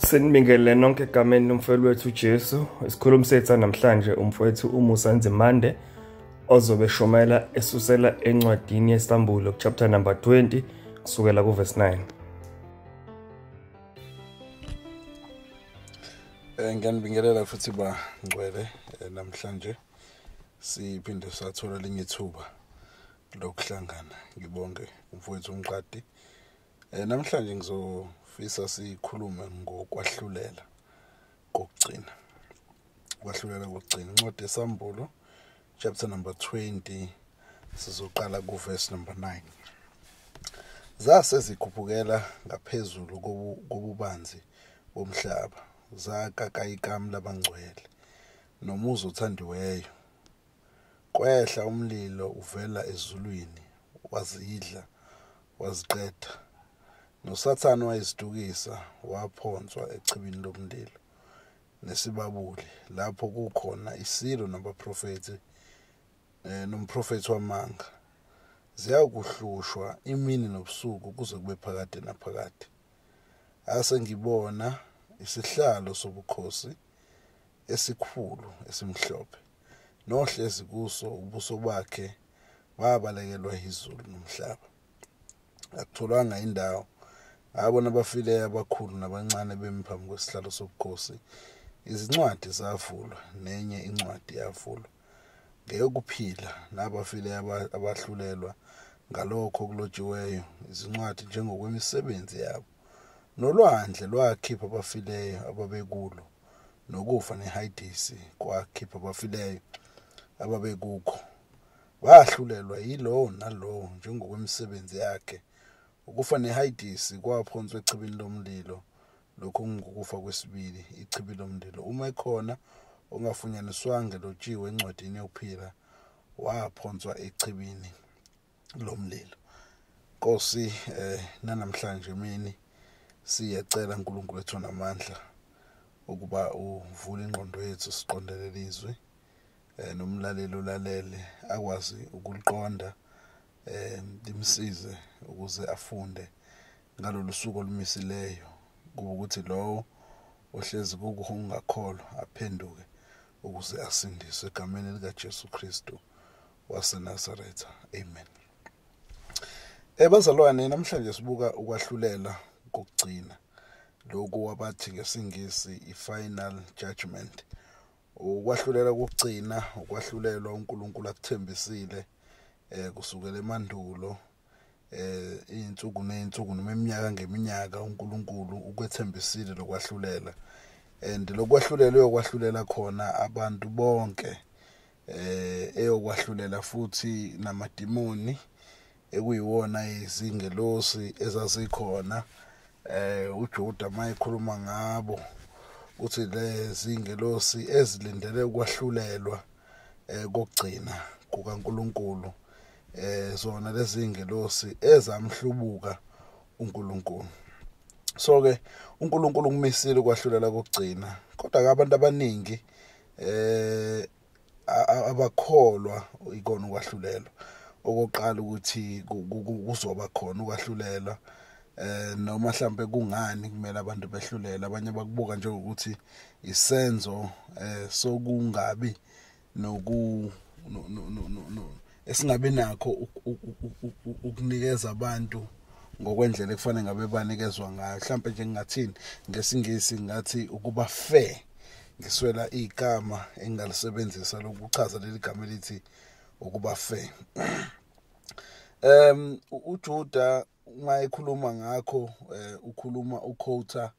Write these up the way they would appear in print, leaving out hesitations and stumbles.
Sinibingelele nonke egameni lomfowethu wethu uJesu. Isikhulumi sethu namhlanje umfowethu uMusa Nzimande ozobe eshomela esusela encwadini yeSambulo chapter number 20 kusukela kuverse 9. Ngiyanibingelela futhi bangcwele namhlanje siphinde sathola linye ithuba lokuhlangana. Ngibonge umfowethu uMqadi. Namhlanje ngizofisa sikhulume ngokwahlulela kokugcina. Ukwahlulela kokugcina. Incwadi yeSambulo chapter number 20 sizoqala kuverse number 9. Zase zikhuphukela ngaphezulu kobubanzi bomhlaba. Zakakayikami labangcwele nomuzi othandiweyo. Kwehla umlilo uvela ezulwini wazidla waziqeda. NoSathane wayesidukisa waphonswa echibini lomlilo nesibabuli lapho kukhona isilo nabaprofeti nomprofeti wamanga. Ziyakuhlushwa imini nobusuku kuze kube phakade naphakade. Ase ngibona isihlalo sobukhosi esikhulu esimhlophe nohlezi kuso ubuso bakhe babalekelwa izulu nomhlaba. Akutholanga indawo abona abafileyo abakhulu nabancane bemphambi kwesihlalo sobukhosi. Izincwadi zavulwa nenye incwadi yavulwa ngeyokuphila nabafileyo abahlulelwa ngalokho okulotshiweyo izincwadi njengokwemisebenzi yabo. Nolwandle lwakhipha abafileyo ababekulo nokufa neHadesi kwakhipha abafileyo ababekukho. Bahlulelwa yilowo nalowo njengokwemisebenzi yakhe. Ukufa neHadesi kwaphonswa echibini lomlilo. Lokhu ngukufa kwesibili ichibi lomlilo. Uma ekhona ongafunyaniswanga elotshiwe encwadini yokuphila waphonswa echibini lomlilo. Nkosi namhlanje mini siyacela uNkulunkulu wethu namandla ukuba uvule ingqondo yethu siqondele lizwi nomlaleli ulalele akwazi ukuliqonda limsize ukuze afunde ngalolu suku olumisileyo kuba ukuthi lo ohlezi kungakholwa aphenduke ukuze asindiswe egameni lika Jesu Kristu waseNazaretha. Amen. Bazalwane, namhlanje sibuka ukwahlulela kokugcina. Lokho wabathi ngesingisi i-final judgment. Ukwahlulela kokugcina, ukwahlulelwa uNkulunkulu akuthembisile kusukela emandulo izinsuku nezinsuku noma iminyaka ngeminyaka uNkulunkulu ukwethembisile lokwahlulela. And lokwahlulela uyokwahlulela khona abantu bonke eyokwahlulela futhi namadimoni ekuyiwona izingelosi ezazikhona. uJuda mayikhuluma ngabo uthi lezi ingelosi ezilindele ukwahlulelwa kokugcina kukaNkulunkulu zona lezi ingelosi ezamhlubuka uNkulunkulu. So ke uNkulunkulu kumisile ukwahlulela kokugcina, kodwa ke abantu abaningi abakholwa ikona ukwahlulelwa. Okoqala ukuthi kuzoba khona ukwahlulelwa noma mhlambe kungani kumele abantu behlulela. Abanye bakubuka njengokuthi isenzo sokungabi esingabe nakho ukunikeza abantu ngokwendlela ekufanele ngabe banikezwa ngayo. Mhlambe nje ngingathini ngesingisi ngathi ukuba fair. Ngiswela igama engalisebenzisa lokuchaza leli gama elithi ukuba fair. uJuda uma ekhuluma ngakho ukhuluma uquote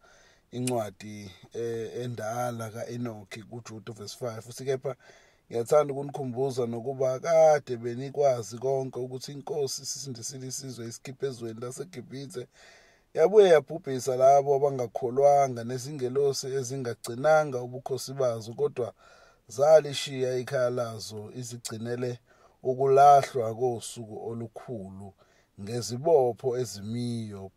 incwadi endala kaEnoki kuJuda verse 5. Futhi kepha ngiyathanda ukunikhumbuza nokuba kade benikwazi konke ukuthi inkosi isindisile isizwe isikhiphe ezweni laseGibhithe yabuye yabhubhisa labo abangakholwanga nezingelosi ezingagcinanga ubukhosi bazo, kodwa zalishiya ikhaya lazo izigcinele ukulahlwa kosuku olukhulu ngezibopho ezimiyo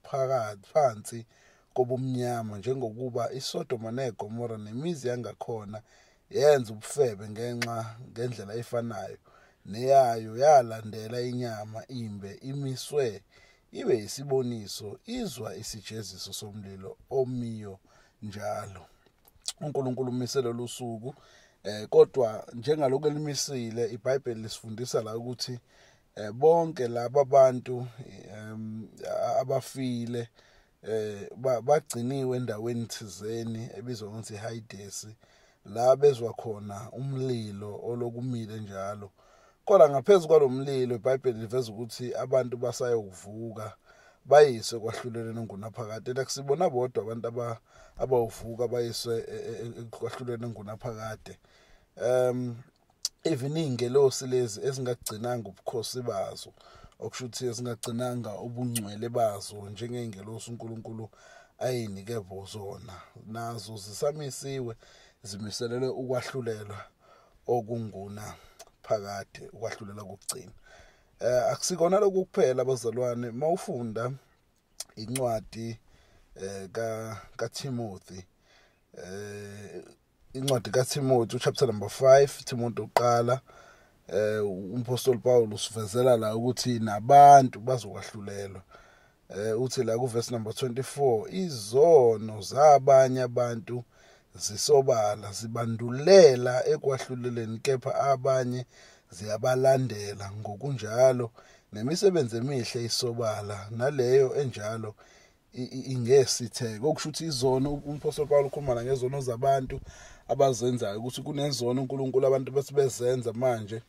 phansi kobumnyama, njengokuba iSodoma neGomora nemizi yangakhona yenza ubufebe ngendlela efanayo neyayo yalandela inyama imbe imiswe ibe isiboniso, izwa isijeziso somlilo omiyo njalo. uNkulunkulu umisele lusuku kodwa njengaloko elimisile iBhayibheli lisifundisa la ukuthi bonke laba abantu abafile bagciniwe endaweni thizeni ebizwa ngokuthi Hades la bezwa khona umlilo olokumile njalo. Kodwa ngaphezulu kwalomlilo iBhayibheli liveza ukuthi abantu basayokuvuka bayise kwahluleleni ngunaphakade. Akusibona bodwa abantu abawuvuka bayise kwahluleleni ngunaphakade. Even ingelosi lezi ezingagcinanga ubukhosi bazo, okusho ukuthi ezingagcinanga ubungcwele bazo njengeingelosi uNkulunkulu ayinike zona, nazo zisamisiwe zimiselelwe ukwahlulelwa okunguna phakade, ukwahlulela kokugcina. Akusikona lokhu kuphela bazalwane, mawufunda incwadi kaTimothy, incwadi kaTimothy chapter number 5, Timothy uqala, umpostoli Paul usivezela la ukuthi nabantu bazokwahlulelwa. Uthi la kuverse number 24, izono zabanye abantu zisobala zibandulela ekwahluleleni, kepha abanye ziyabalandela. Ngokunjalo nemisebenzi emihle isobala, naleyo enjalo ingesitheko. Okusho ukuthi izono, umpostoli Paul ukhuluma ngezono zabantu abazenzayo, ukuthi kunezono uNkulunkulu abantu bethi bezenza manje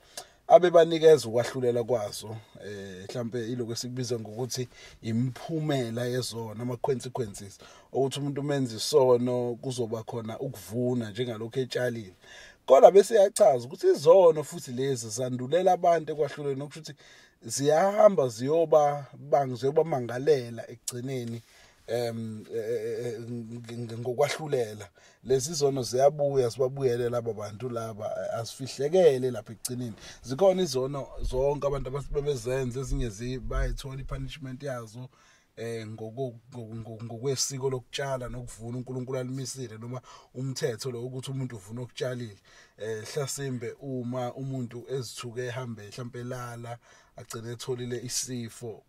abebanikeza ukwahlulela kwazo, mhlambe iloko esikubiza ngokuthi imiphumela yezono, ama-consequences, ukuthi umuntu menza isono kuzoba khona ukuvuna njengalokho etshalile. Kodwa bese yachaza ukuthi izono futhi lezi zandulela abantu ekwahluleleni, okusho ukuthi ziyahamba ziyobamangalela ekugcineni ngokwahlulela. Lezi zono ziyabuya zibabuyele laba bantu laba, asifihlekele lapha ekugcineni. Zikhona izono zonke abantu abasebenza, ezinye bayithola ipunishment yazo ngokwesiko lokutshala nokuvuna uNkulunkulu alimisile, noma umthetho lo ukuthi umuntu uvuna okutshalile. Hlasimbe uma umuntu ezithuke ehambe mhlambe elala agcine etholile isifo,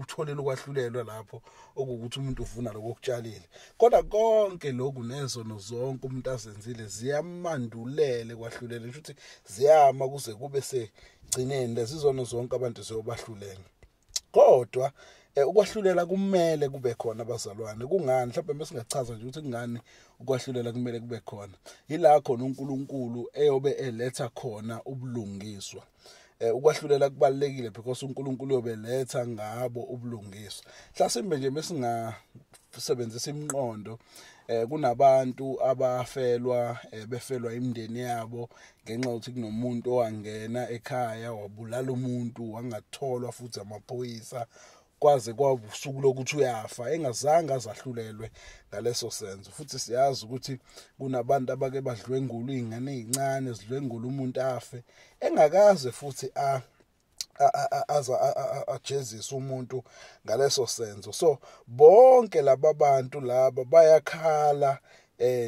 utholile ukwahlulelwa lapho okuwukuthi umuntu uvuna lokutshalile. Kodwa konke lokhu nezono zonke umuntu azenzile ziyamandulele kwahlulela, ukuthi ziyama kuze kube segcineni lezi zono zonke abantu ziyobahlulela. Kodwa ukwahlulela kumele kube khona abazalwane. Kungani? Mhlawumbe mesingachaza nje ukuthi kungani ukwahlulela kumele kube khona. Yila khona uNkulunkulu eyobe eletha khona ubulungiswa. Ukwahlulela kubalekile because uNkulunkulu yobeletha ngabo ubulungiswa. Mhlasimbe nje mesingasebenzisa imiqondo, kunabantu abafelwa befelwa imindeni yabo ngenxa ukuthi kunomuntu owangena ekhaya wabulala umuntu, wangatholwa futhi amaphoyisa, kwaze kwabusuku lokuthi uyafa engazange azahlulelwe ngaleso senzo. Futhi siyazi ukuthi kunabantu abake badlwengula izingane ezincane, zidlwengula umuntu afe engakaze futhi ajezisa umuntu ngaleso senzo. So bonke laba bantu laba bayakhala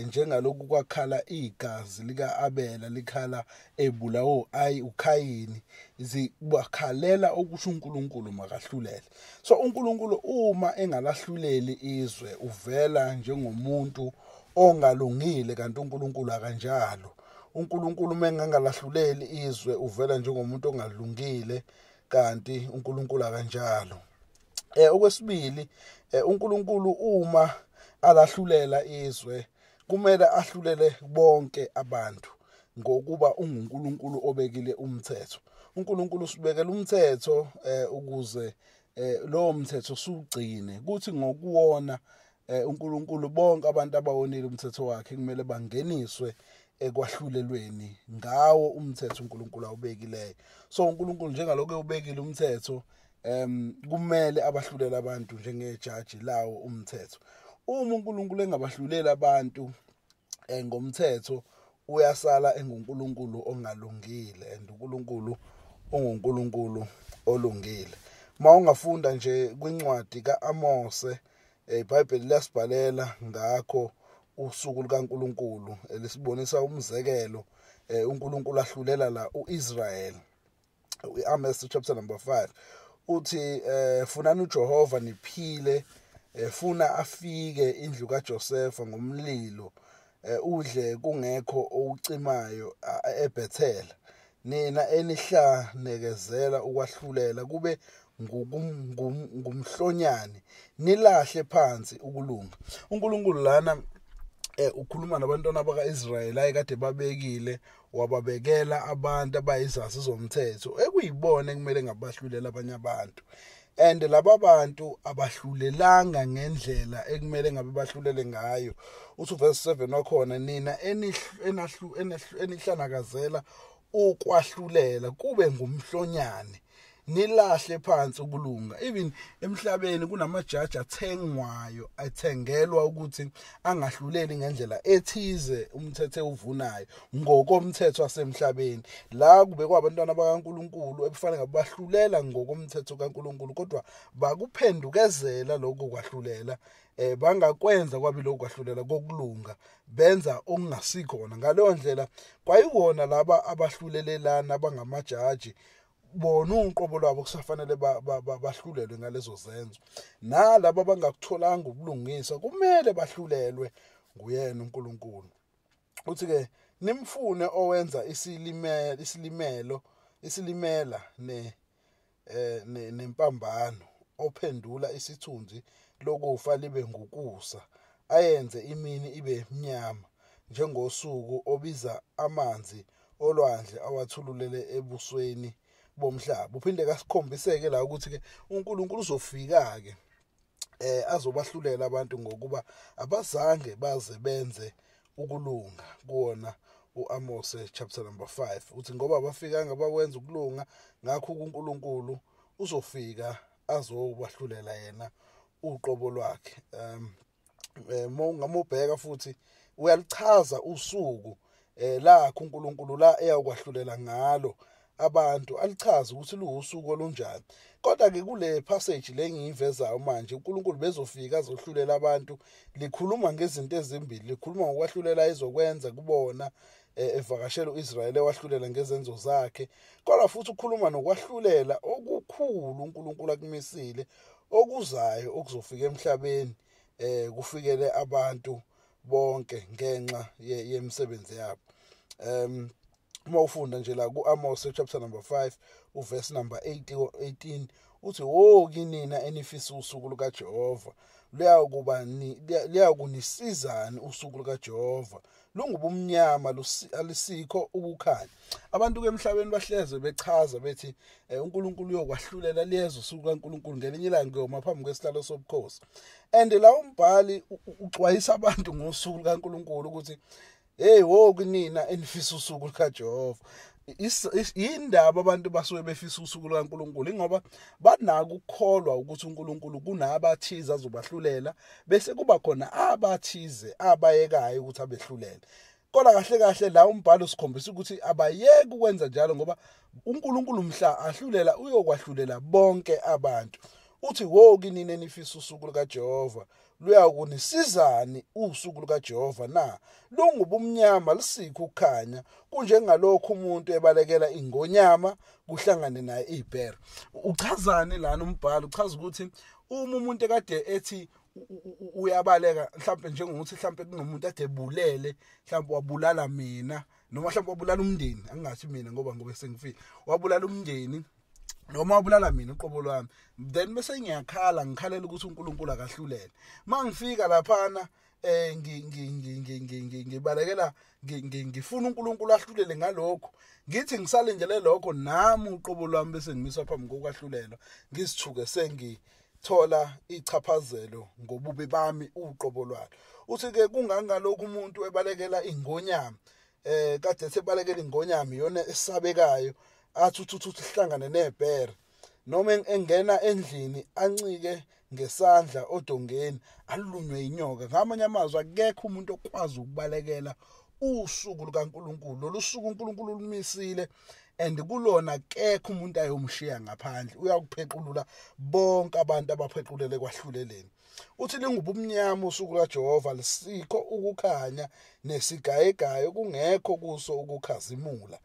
njengalokhu kwakhala igazi lika Abela likhala ebulawo uKhayini, zibakhalela okusho uNkulunkulu makahlulele. So uNkulunkulu uma engalahluleli izwe uvela njengomuntu ongalungile, kanti uNkulunkulu akanjalo. uNkulunkulu mengangalahluleli izwe uvela njengomuntu ongalungile, kanti uNkulunkulu akanjalo. Okwesibili, uNkulunkulu uma alahlulela izwe kumele ahlulele bonke abantu ngokuba unguNkulunkulu obekile umthetho. uNkulunkulu usibekela umthetho ukuze lowo mthetho sugcine, kuthi ngokuwona uNkulunkulu bonke abantu abawonile umthetho wakhe kumele bangeniswe ekwahlulelweni ngawo umthetho uNkulunkulu awubekileyo. So uNkulunkulu njengalokho ubekile umthetho, kumele abahlulela abantu njengejaji lawo umthetho. Uma uNkulunkulu engabahlulela abantu ngomthetho, uyasala enguNkulunkulu ongalungile, and uNkulunkulu unguNkulunkulu olungile. Mawungafunda nje kwincwadi kaAmose, iBhayibheli lasibhalela ngakho usuku lukaNkulunkulu, lisibonisa umzekelo uNkulunkulu ahlulela la uIsrael. Amos chapter number 5 uthi funani uJehova niphile, funa afike indlu kaJosefa ngomlilo udle kungekho owucimayo eBethel nina enihlanezela ukwahlulela kube ngumhlonyane nilahle phansi ukulunga. uNkulunkulu lana ukhuluma nabantwana bakaIsrayeli ayekade babekile wababekela abantu abayizasi zomthetho ekuyibona ekumele ngabahlulela abanye abantu, and laba bantu abahlulelanga ngendlela ekumele ngabe bahlulele ngayo. Uthi verse 7 wakhona nina enihlanakazela ukwahlulela kube ngumhlonyane nilahle phansi ukulunga. Even emhlabeni kunamajaji athengwayo athengelwa ukuthi angahluleli ngendlela ethize umthetho ewuvunayo ngokomthetho wasemhlabeni. La kubekwa abantwana bakaNkulunkulu ebufanele ngabahlulela ngokomthetho kaNkulunkulu kodwa bakuphendukezela lokho kwahlulela bangakwenza kwabi lokho kwahlulela kokulunga benza okungasikhona. Ngaleyo ndlela kwayiwona laba abahlulelelana abangamajaji bona uqobo lwabo kusafanele bahlulelwe ngalezo zenzo. Nalabo abangakutholanga ubulungisa kumele bahlulelwe nguyena uNkulunkulu. Uthi ke nimfune owenza isilimela nempambano ophendula isithunzi lokufa libe ngukusa ayenze imini ibe mnyama njengosuku obiza amanzi olwandle awathululele ebusweni bomhlaba. Uphinde kasikhombiseke la ukuthi ke uNkulunkulu uzofika ke azobahlulela abantu ngokuba abazange baze benze ukulunga. Kuona uAmose chapter number 5 uthi ngoba abafikanga bakwenza ukulunga ngakho uNkulunkulu uzofika azobahlulela yena uqobo lwakhe. Ngamubheka futhi uyalichaza usuku lakho uNkulunkulu la eyakwahlulela ngalo abantu, alichaza ukuthi luwusuku olunjani. Kodwa ke kule passage lengiyivezayo manje uNkulunkulu bezofika azohlulela abantu likhuluma ngezinto ezimbili. Likhuluma ngokwahlulela izokwenza kubona evakashela uIsrayeli wahlulela ngezenzo zakhe, kodwa futhi ukhuluma nokwahlulela okukhulu uNkulunkulu akumisile okuzayo okuzofika emhlabeni kufikele abantu bonke ngenxa yemisebenzi yabo. Uma ufunda nje la kuAmose chapter number 5 uverse number 18 uthi kinina enifisa usuku lukaJehova liyakunisizani usuku lukaJehova lungubumnyama alisikho ukukhanya. Abantu ke emhlabeni bahleze bechaza bethi uNkulunkulu uyokwahlulela lezo usuku kaNkulunkulu ngelinye ilanga ngiyoma phambi kwesihlalo sobukhosi, and la umbhali uxwayisa abantu ngosuku kaNkulunkulu ukuthi kunina enifisa usuku lukaJehova. Indaba abantu basuke befisa usuku lukaNkulunkulu ingoba banako ukukholwa ukuthi uNkulunkulu kunabathize azobahlulela bese kuba khona abathize abayekayo ukuthi abehlulele. Kodwa kahle kahle la umbhalo usikhombisa ukuthi abayeke ukwenza njalo ngoba uNkulunkulu mhla ahlulela uyokwahlulela bonke abantu. Uthi kinina enifisa usuku lukaJehova luyakunisizani usuku lukaJehova na lungubumnyama lisikho ukukhanya kunjengalokho umuntu ebalekela ingonyama kuhlangane naye ibhere. Uchazani lana umbhalo? Uchaza ukuthi uma umuntu ekade ethi uyabaleka mhlawumbe njengokuthi mhlawumbe kunomuntu ade ebulele mhlawumbe wabulala mina noma mhlawumbe wabulala umndeni, angathi mina ngoba sengifile wabulala umndeni noma wabulala mina uqobo lwami, then bese ngikhalela ukuthi uNkulunkulu akahlulele. Mangifika laphana ngibalekela ngifuna uNkulunkulu ahlulele ngalokho, ngithi ngisalindele lokho nami uqobo lwami bese ngimiswa phambi kokwahlulelwa ngisithuke sengithola ichaphazelo ngobubi bami uqobo lwalo. Uthi ke kungangalokho umuntu ebalekela ingonyama kade esebalekela ingonyama iyona esabekayo athi uthi hlangane nebhere noma engena endlini ancike ngesandla odongeni alunywe inyoka. Ngamanye amazwi akekho umuntu okwazi ukubalekela usuku lukaNkulunkulu. Lolu suku uNkulunkulu lumisile and kulona akekho umuntu ayomshiya ngaphandle, uyakuphequlula bonke abantu abaphequlele kwahluleleni. Uthi lingubumnyama usuku kaJehova lisikho ukukhanya nesigayegayo kungekho kuso ukukhazimula.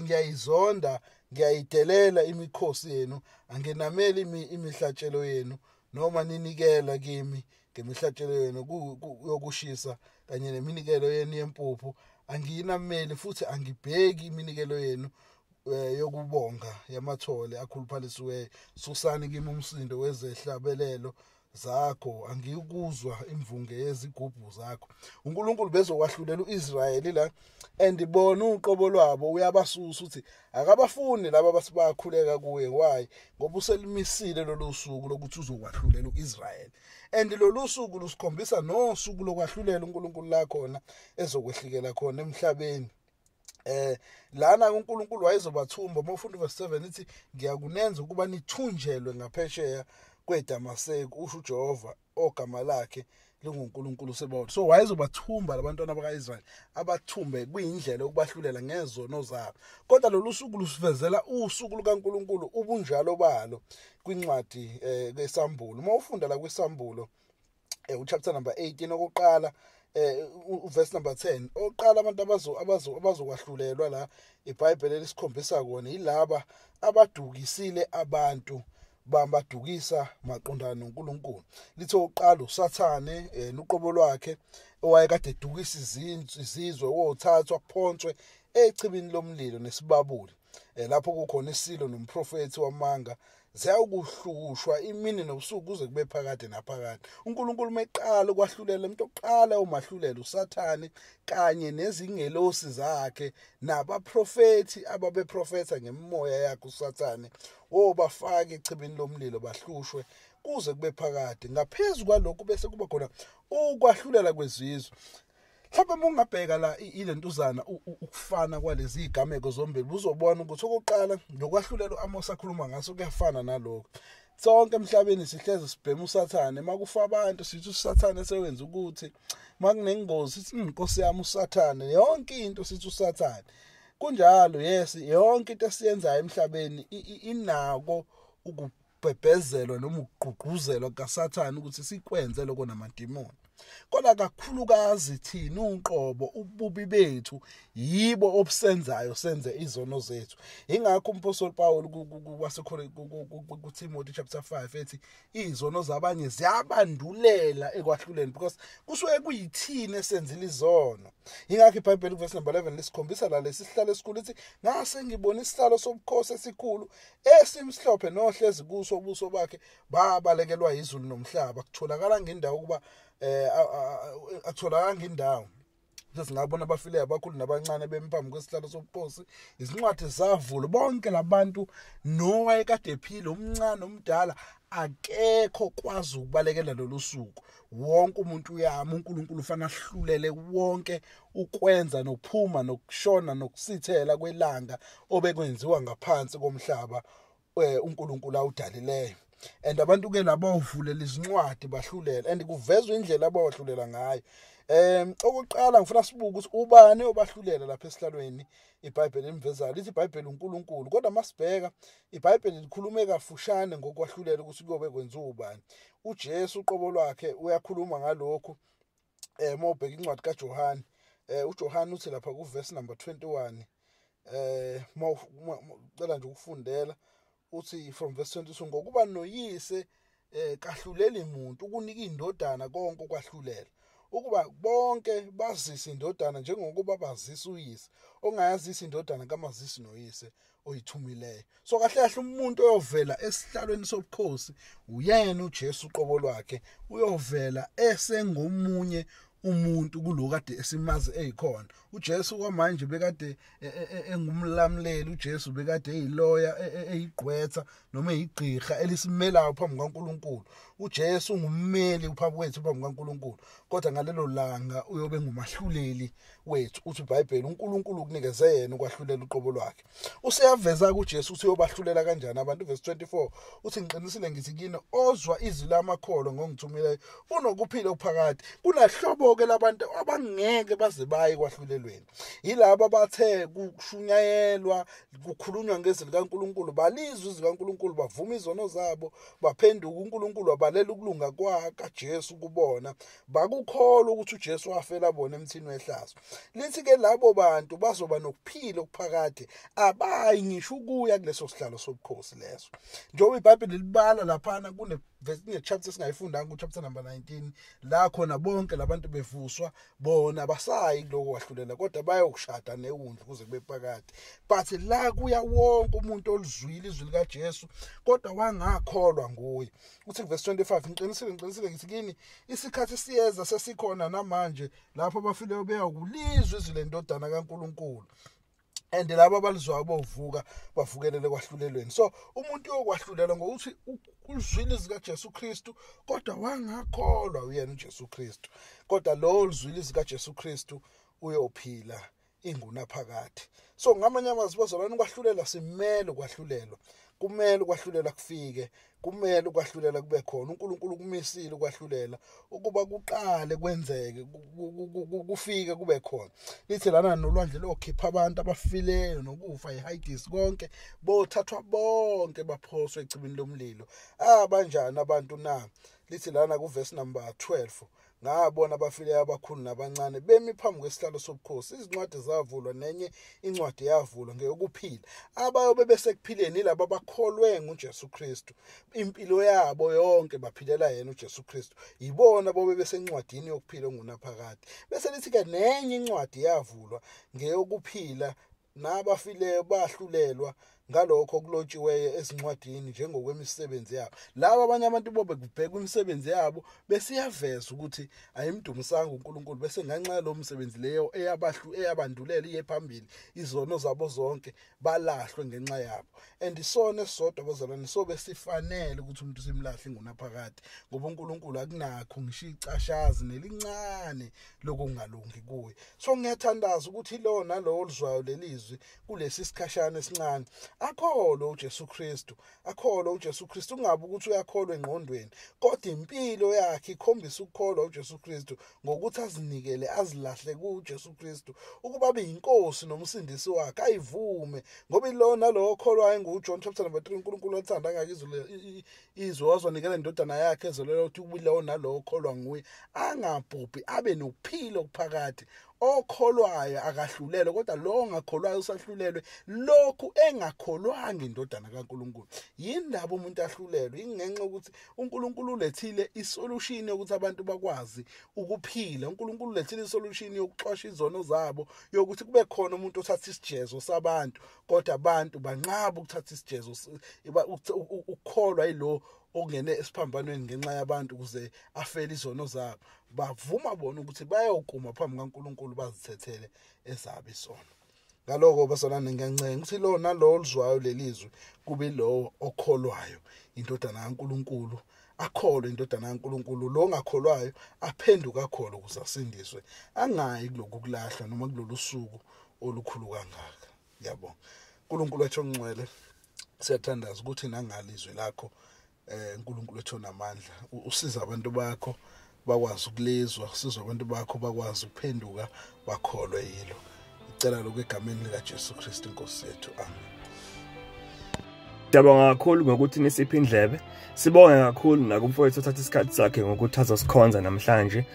Ngiyayizonda ngiyayidelela imikhosi yenu angenameli imihlatshelo yenu noma ninikela kimi ngemihlatshelo yenu yokushisa kanye neminikelo yenu yempuphu, angiyinameli futhi angibheki iminikelo yenu yokubonga yamathole akhuluphalisiweyo. Susani kimi umsindo wezehlabelelo zakho, angiyikuzwa imvunge yezigubhu zakho. uNkulunkulu bezokwahlulela uIsrayeli la, andibona uqobo lwabo uyabasusa uthi akabafuni laba basibakhuleka kuye. Why? Ngoba uselimisile lolu suku lokuthi uzokwahlulela uIsrayeli, and lolu suku lusikhombisa nosuku lokwahlulela uNkulunkulu la khona ezokwehlikela khona emhlabeni. Lana uNkulunkulu wayezobathumba. Uma ufunda verse 7 ithi ngiyakunenza ukuba nithunjelwe ngaphesheya kweDamaseko, usho uJehova ogama lakhe linguNkulunkulu Sebaot. So wayezobathumba labantwana bakaIsrayeli, abathumbe kuyindlela yokubahlulela ngezono zabo. Kodwa lolu suku lusivezela usuku lukaNkulunkulu ubunjalo balo kwincwadi kwesambulo. Uma ufunda la kwisambulo uchapter number 18 okokuqala verse number 10, oqala abantu abazokwahlulelwa la iBhayibheli lisikhombisa kona yilaba abadukisile abantu bambadukisa maqondana noNkulunkulu. Litho oqala uSathane noqobo lwakhe owayekade edukisa izizwe, wothathwa phonswe echibini lomlilo nesibabuli. Lapho kukhona isilo nomprofethi wamanga ziyawukuhlushwa imini nobusuku kuze kube phakade naphakade. uNkulunkulu meqala ukwahlulela, umuntu oqala umahlulela uSathane kanye nezingelosi zakhe nabaprofethi ababeprofetha ngemoya yakhe uSathane, wobafaka echibini lomlilo bahlushwe kuze kube phakade. Ngaphezulu kwalokho bese kuba khona ukwahlulela kwezizwe. Mhlawumbe ungabheka la ilentuzana ukufana kwalezi igameko zombili, uzobona ukuthi okokuqala lokwahlulelo uAmos akhuluma ngaso kuyafana nalokho. Sonke emhlabeni sihleze sibhema uSathane, makufa abantu sithi uSathane sewenza ukuthi, makunengozi sithi inkosi yami uSathane, yonke into sithi uSathane. Kunjalo yes, yonke into esiyenzayo emhlabeni inako ukubhebhezelwa noma ukugqugquzelwa kaSathane ukuthi sikwenze lokho namadimoni. Kodwa kakhulukazi thina uqobo ububi bethu yibo obusenzayo senze izono zethu. Ingakho uMpostoli Paul wasekhona kuTimothy chapter 5 ethi izono zabanye ziyabandulela ekwahluleni, because kusuke kuyithini esenzile izono. Ingakho iBhayibheli verse number 11 lisikhombisa la lesihlalo esikhulu lithi ngase ngibona isihlalo sobukhosi esikhulu esimhlophe nohlezi kuso ubuso bakhe babalekelwa izulu nomhlaba. Kutholakala ngendawo ukuba atholakala ngendawo singabona abafileyo abakhulu nabancane bemphambi kwesihlalo sobukhosi. Izincwadi zavulwa, bonke labantu nowayekade ephila omncane omdala akekho kwazi ukubalekela lolu suku. Wonke umuntu uyama uNkulunkulu ufana ahlulele wonke ukwenza nokuphuma nokushona nokusithela kwelanga obekwenziwa ngaphansi komhlaba uNkulunkulu awudalileyo. And abantu ke labo bavulela izincwadi bahlulela, and kuvezwe indlela abawahlulela ngayo. Okokuqala ngifuna sibuke ukuthi ubani obahlulela lapha esihlalweni. iBhayibheli limvezayo lithi iBhayibheli uNkulunkulu, kodwa masibheka iBhayibheli likhulume kafushane ngokwahlulela ukuthi kuyobe kwenziwa ubani. uJesu uqobo lwakhe uyakhuluma ngalokho. Mawubheka incwadi kaJohane, uJohane uthi lapha kuverse number 21, mawucela nje ukufundela uthi from verse 22, ngokuba noyise kahluleli umuntu ukunika indodana konke okwahlulela, ukuba bonke bazise indodana njengokuba bazisa uyise, ongayazisa indodana kamazisi noyise oyithumileyo. So kahle kahle umuntu oyovela esihlalweni sobukhosi uyena uJesu uqobo lwakhe, uyovela esengomunye umuntu kulokade esimazi eyikhona. uJesu kwamanje bekade engumlamleli, uJesu bekade eyiloya eyigqwetha noma eyigqirha elisimelayo phambi kaNkulunkulu. uJesu ungummeli uphambi kwethu phambi kaNkulunkulu, kodwa ngalelo langa uyobe ngumahluleli wethu. uthi iBhayibheli uNkulunkulu ukunikeze yena ukwahlulela uqobo lwakhe. Useyaveza kuJesu uthi uyobahlulela kanjani abantu. Verse 24 uthi ngiqinisile ngithi kini ozwa izwi lamakholo ngongithumileyo unokuphila okuphakade. Kunahlobo ke labantu abangeke baze baye kwahlulelweni, yilabo bathe kushunyayelwa kukhulunywa ngezwi likaNkulunkulu, balizwe izwi likaNkulunkulu, bavuma izono zabo, baphenduka uNkulunkulu wabalela ukulunga kaJesu kubona, bakukholwa ukuthi uJesu wafela bona emthini wehlazo. Lithi ke labo bantu bazoba nokuphila okuphakade, abayi ngisho ukuya kuleso sihlalo sobukhosi leso. Njengoba iBhayibheli libala laphana kune chapter singayifundanga ku-chapter number 19 la khona bonke labantu bevuswa bona basayi kuloko kwahlulela kodwa bayokushada newundlu kuze kube phakathi. But la kuya wonke umuntu oluzwile izwi likaJesu kodwa wangakholwa nguye. Uthi verse 25 ngiqinisile ngithi kini isikhathi siyeza sesikhona namanje lapho abafileyo beyakulizwa izwi lendodana kaNkulunkulu. And laba abalizwayo bovuka bavukelele kwahlulelweni. So umuntu yokwahlulela ngokuthi uzwile izwi likaJesu Kristu kodwa wangakholwa uyena uJesu Kristu. Kodwa lo uzwile izwi likaJesu Kristu uyophila ingunaphakade. So ngamanye amazwi bazalwane ukwahlulela simele ukwahlulelwa. Kumele ukwahlulela kufike, kumele ukwahlulela kube khona. uNkulunkulu kumisile ukwahlulela ukuba kuqale kwenzeke kufike kube khona. Lithi lana nolwandle lokhipha abantu abafileyo nokufa iHades konke bothathwa bonke baphoswe ecibini lomlilo. Abanjani abantu na? Lithi lana ku verse number 12 ngabona abafileyo abakhulu nabancane bemi phambi kwesihlalo sobukhosi. Izincwadi zavulwa nenye incwadi yavulwa ngeyokuphila. Abayobe besekuphileni laba abakholwe nguJesu Kristu. Impilo yabo yonke baphilela yena uJesu Kristu. Yibona bobe besencwadini yokuphila ongunaphakade. Bese lithi ke nenye incwadi yavulwa ngeyokuphila nabafileyo bahlulelwa ngalokho kulotshiweyo ezincwadini njengokwemisebenzi yabo. Laba abanye abantu bobe kubheka imisebenzi yabo besiyaveza ukuthi ayimdumisanga uNkulunkulu bese nganxa lo msebenzi leyo eyabandulela iyephambili izono zabo zonke balahlwe ngenxa yabo. And isona esodwa bazalwane so besifanele ukuthi umuntu simlahle ingunaphakade ngoba uNkulunkulu akunakho ngisho icashazi nelincane lokungalungi kuye. So ngiyathandaza ukuthi lo nalo oluzwayo lelizwi kulesi sikhashana esincane akholwe uJesu Kristu, akholwe uJesu Kristu. Ungabe ukuthi uyakholwa engqondweni kodwa impilo yakhe ikhombisa ukukholwa uJesu Kristu ngokuthi azinikele azilahle kuJesu Kristu ukuba abe yinkosi nomsindisi wakhe ayivume. Ngoba ilona lo okholwayo nguJohn chapter number 3 uNkulunkulu wathanda ngakizwe izwe wazonikela indodana yakhe ezolela ukuthi ubilawo nalo okholwa nguye angabhubhi abe nokuphila okuphakade. Okholwayo akahlulelwe kodwa lo ongakholwayo usahlulelwe lokhu engakholwanga indodana kaNkulunkulu. Yindaba umuntu ahlulelwe ingenxa ukuthi uNkulunkulu ulethile isolution yokuthi abantu bakwazi ukuphila. uNkulunkulu ulethile isolution yokuxosha izono zabo yokuthi kube khona umuntu othatha isijezo sabantu kodwa abantu banqaba ukuthatha isijezo ukukholwa yilo ongene esiphambanweni ngenxa yabantu ukuze afele izono zabo. Bavuma bona ukuthi bayokuma phambi kaNkulunkulu bazithethele ezabe isono. Ngaloko bazalwane ngiyancenga ukuthi lo nalo oluzwayo lelizwi kube lo okholwayo indodana kaNkulunkulu akholwe indodana kaNkulunkulu. Lo ongakholwayo aphenduka akholo ukuze asindiswe angayi kuloko kulahla noma kulolu suku olukhulu kangaka. Yabonga uNkulunkulu wethu ongcwele siyathandaza ukuthi nangalizwe lakho uNkulunkulu wethu namandla usiza abantu bakho bakwazi ukulizwa, usiza abantu bakho bakwazi ukuphenduka bakholwe yilo. Icela lokho egameni likaJesu Kristu inkosi yethu. Amen. Siyabonga kakhulu ngokuthi nisiphe indlebe. Sibonge kakhulu nakumfowethu othatha isikhathi sakhe ngokuthi azosikhonza namhlanje.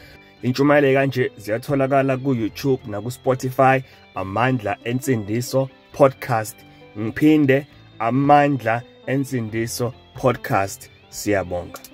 Intshumayelo kanje ziyatholakala ku YouTube na ku Spotify Amandla Ensindiso Podcast. Ngiphinde Amandla Ensindiso Podcast. Siyabonga.